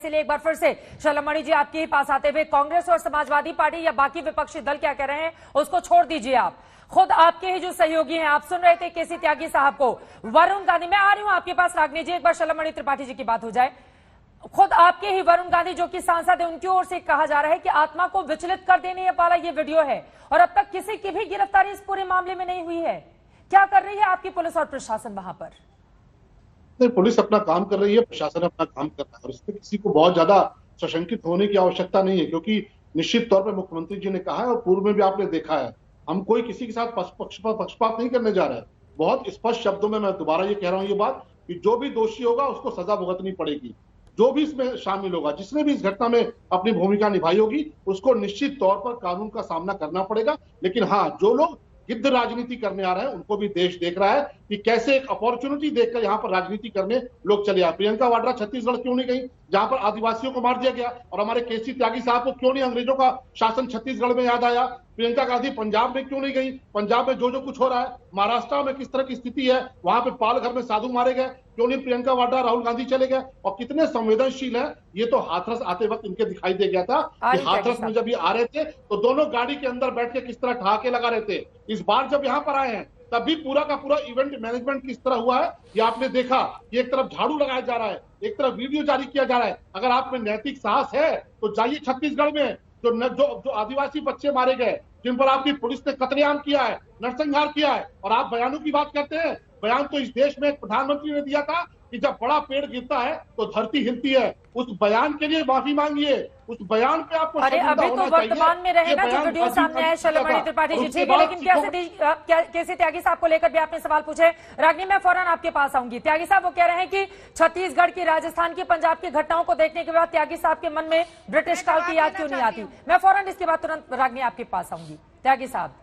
इसलिए एक बार फिर से शलमणि जी आपके ही पास आते हुए कांग्रेस और समाजवादी पार्टी या बाकी विपक्षी दल क्या कह रहे हैं उसको छोड़ दीजिए। आप खुद आपके ही जो सहयोगी हैं, आप सुन रहे थे केसी त्यागी साहब को, वरुण गांधी, मैं आ रही हूं आपके पास रागिनी जी, एक बार शलमणि त्रिपाठी जी की बात हो जाए। खुद आपके ही वरुण गांधी जो कि सांसद है, उनकी ओर से कहा जा रहा है कि आत्मा को विचलित कर देने वाला ये वीडियो है और अब तक किसी की भी गिरफ्तारी इस पूरे मामले में नहीं हुई है। क्या कर रही है आपकी पुलिस और प्रशासन वहां पर? पुलिस अपना काम कर रही है, प्रशासन अपना काम कर रहा है और इसमें किसी को बहुत ज्यादा सशंकित होने की आवश्यकता नहीं है, क्योंकि निश्चित तौर पर मुख्यमंत्री जी ने कहा है और पूर्व में भी आपने देखा है, हम कोई किसी के साथ पक्षपात नहीं करने जा रहे हैं। बहुत स्पष्ट शब्दों में मैं दोबारा ये कह रहा हूं ये बात कि जो भी दोषी होगा उसको सजा भुगतनी पड़ेगी। जो भी इसमें शामिल होगा, जिसने भी इस घटना में अपनी भूमिका निभाई होगी, उसको निश्चित तौर पर कानून का सामना करना पड़ेगा। लेकिन हाँ, जो लोग गिद्ध राजनीति करने आ रहे हैं उनको भी देश देख रहा है कि कैसे एक अपॉर्चुनिटी देखकर यहाँ पर राजनीति करने लोग चले आए। प्रियंका वाड्रा छत्तीसगढ़ क्यों नहीं गई, जहां पर आदिवासियों को मार दिया गया, और हमारे केसी त्यागी साहब को क्यों नहीं अंग्रेजों का शासन छत्तीसगढ़ में याद आया? प्रियंका गांधी पंजाब में क्यों नहीं गई? पंजाब में जो कुछ हो रहा है, महाराष्ट्र में किस तरह की स्थिति है, वहां पे पालघर में साधु मारे गए, क्यों नहीं प्रियंका वाड्रा राहुल गांधी चले गए? और कितने संवेदनशील है ये तो हाथरस आते वक्त इनके दिखाई दे गया था कि हाथरस में जब ये आ रहे थे तो दोनों गाड़ी के अंदर बैठ के किस तरह ठहाके लगा रहे थे। इस बार जब यहाँ पर आए हैं तब भी पूरा का पूरा इवेंट मैनेजमेंट किस तरह हुआ है ये आपने देखा कि एक तरफ झाड़ू लगाया जा रहा है, एक तरफ वीडियो जारी किया जा रहा है। अगर आप में नैतिक साहस है तो जाइए छत्तीसगढ़ में, जो आदिवासी बच्चे मारे गए, जिन पर आपकी पुलिस ने कत्लेआम किया है, नरसंहार किया है, और आप बयानों की बात करते हैं। बयान तो इस देश में एक प्रधानमंत्री ने दिया था कि जब बड़ा पेड़ गिरता है तो धरती हिलती है। उस बयान के लिए माफी मांगिए, उस बयान पे आपको अरे अभी तो वर्तमान में रहेगा जो वीडियो सामने आया। शलमणि त्रिपाठी जी ठीक है, लेकिन कैसे त्यागी साहब को लेकर भी आपने सवाल पूछे। रागिनी, मैं फौरन आपके पास आऊंगी। त्यागी साहब वो कह रहे हैं कि छत्तीसगढ़ की, राजस्थान की, पंजाब की घटनाओं को देखने के बाद त्यागी साहब के मन में ब्रिटिश काल की याद क्यों नहीं आती? मैं फौरन इसके बाद तुरंत रागिनी आपके पास आऊंगी। त्यागी साहब,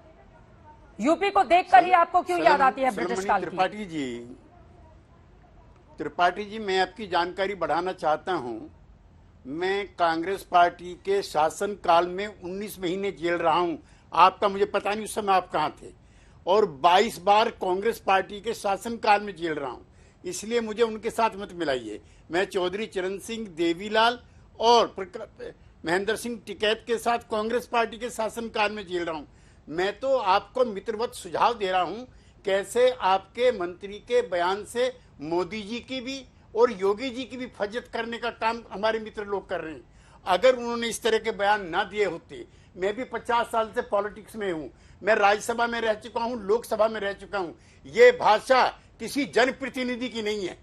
यूपी को देखकर ही आपको क्यों याद आती है ब्रिटिश काल की? त्रिपाठी जी, मैं आपकी जानकारी बढ़ाना चाहता हूं। मैं कांग्रेस पार्टी के शासन काल में 19 महीने जेल रहा हूं। आपका मुझे पता नहीं उस समय आप कहां थे। और 22 बार कांग्रेस पार्टी के शासन काल में जेल रहा हूं, इसलिए मुझे उनके साथ मत मिलाइए। मैं चौधरी चरण सिंह, देवीलाल और महेंद्र सिंह टिकैत के साथ कांग्रेस पार्टी के शासन काल में जेल रहा हूं। मैं तो आपको मित्रवत सुझाव दे रहा हूं, कैसे आपके मंत्री के बयान से मोदी जी की भी और योगी जी की भी फज्जत करने का काम हमारे मित्र लोग कर रहे हैं। अगर उन्होंने इस तरह के बयान ना दिए होते, मैं भी 50 साल से पॉलिटिक्स में हूं, मैं राज्यसभा में रह चुका हूं, लोकसभा में रह चुका हूं। ये भाषा किसी जनप्रतिनिधि की नहीं है।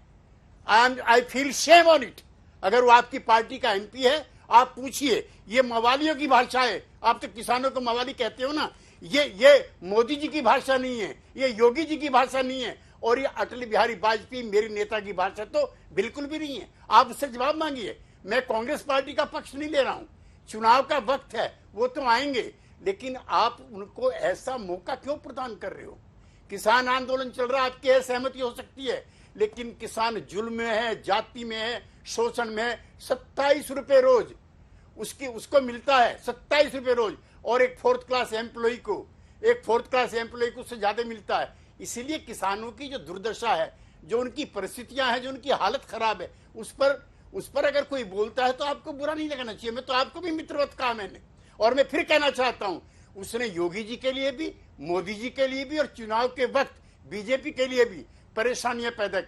I feel shame on it. अगर वो आपकी पार्टी का एमपी है, आप पूछिए, ये मवालियों की भाषा है। आप तो किसानों को मवाली कहते हो ना। ये मोदी जी की भाषा नहीं है, ये योगी जी की भाषा नहीं है, और ये अटल बिहारी वाजपेयी मेरे नेता की भाषा तो बिल्कुल भी नहीं है। आप उससे जवाब मांगिए। मैं कांग्रेस पार्टी का पक्ष नहीं ले रहा हूं। चुनाव का वक्त है, वो तो आएंगे, लेकिन आप उनको ऐसा मौका क्यों प्रदान कर रहे हो? किसान आंदोलन चल रहा है, आपकी असहमति हो सकती है, लेकिन किसान जुल्म में है, जाति में है, शोषण में है। 27 रुपए रोज उसको मिलता है, 27 रुपए रोज, और एक फोर्थ क्लास एम्प्लॉय को उससे ज्यादा मिलता है। इसीलिए किसानों की जो दुर्दशा है, जो उनकी परिस्थितियां हैं, जो उनकी हालत खराब है, उस पर अगर कोई बोलता है तो आपको बुरा नहीं लगना चाहिए। मैं तो आपको भी मित्रवत कहा मैंने, और मैं फिर कहना चाहता हूं, उसने योगी जी के लिए भी, मोदी जी के लिए भी, और चुनाव के वक्त बीजेपी के लिए भी परेशानियां पैदा की।